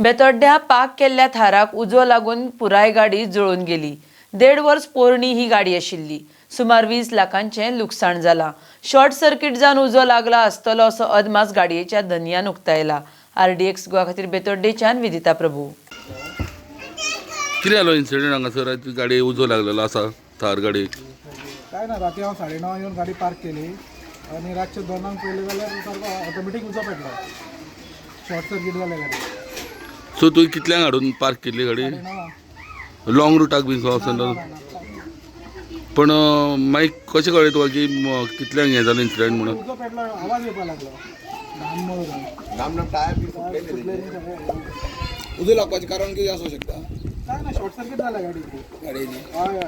बेतोड्ड्या पाक केल्ल्या थाराक उजो लागून पुराय गाडी जळून गेली। 1.5 वर्स पोरणी ही गाडी आशिल्ली। सुमार 20 लाखांचे लुकसाण जाला। शॉर्ट सर्किट जावन उजो लागला आसतलो असो अदमास गाडयेच्या धन्यान उक्तायला। RDX गोवा खातीर बेतोड्डेच्यान विदिता प्रभू। कितें जालो इन्सिडंट हांगासर गाडी उजो लागलेलो आसा थार गाडी काय ना राती हांव 9:30 येवन गाडी पार्क केली आनी रातचे 2 पयले जाल्यार सारको ऑटोमॅटीक उजो पेटलो। शॉर्ट सर्किट जालें गाडी। सो तुवें कितल्यांक हाडून पार्क केल्ली गाडी 9:30 लॉंग रुटाक बीन वचून पण मागीर कशें कळ्ळें तुका की कितल्यांक हें जालें इन्सिडंट म्हणून उजो पेटलो आवाज येवपाक लागलो। लांब टायर उजो लागपाचें कारण कितें आसूं शकता? काय ना शॉर्ट सर्किट जालें गाडयेची। गाडयेची हय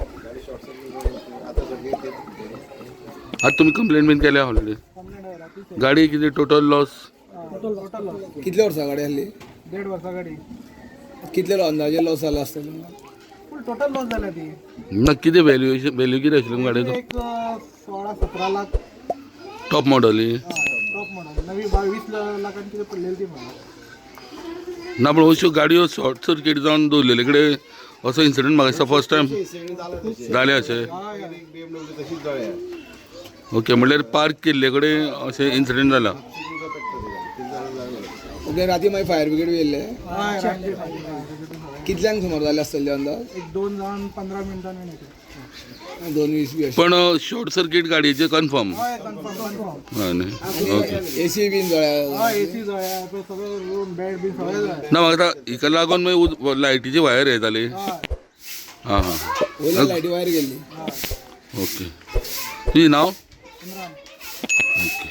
आतां तुमी कंप्लेन बीन केल्या ऑलरेडी कंप्लेंट गाडी कितें टोटल लॉस टोटल लॉस। कितल्या वर्सां गाडी आहली? 1.5 वर्सां गाडी। कितले अंदाजे लॉस जाला आसतलो? फूल टोटल लॉस जाल्या ती। ना कितें व्हॅल्यू कितें आशिल्लो गाडयेचो? एक 16-17 लाख टॉप मॉडल ही टॉप मॉडल नवी 22 लाखांची कितें पडलेली ती म्हणून। ना पण अश्यो गाडयो शॉर्ट सर्किट जावन दवरलेले कडेन असो इन्सिडंट म्हाका दिसता फर्स्ट टायम जालें अशें। ओके म्हणल्यार पार्क केल्ले कडेन अशें इन्सिडंट जाला। ओके राती मागीर फायर ब्रिगेड येयल्ले हय रातची कितल्यांक सुमार जाले आसतले अंदाज? एक 2 जावन 15 मिनटांनी येते। 2:20 बी पण शॉर्ट सर्किट गाडयेचे कन्फर्म हय कन्फर्म। हय न्ही ओके एसी बीन जळ्या हय एसी जळ्या पळय सगळे रूम बेड बी सगळे जळ्या। ना म्हाका हिका लागून मागीर लायटीची वायर हे जाली। हय हां हां वयल्यान लायटी वायर गेल्ली। ओके तुजें नांव? इम्रान। ओके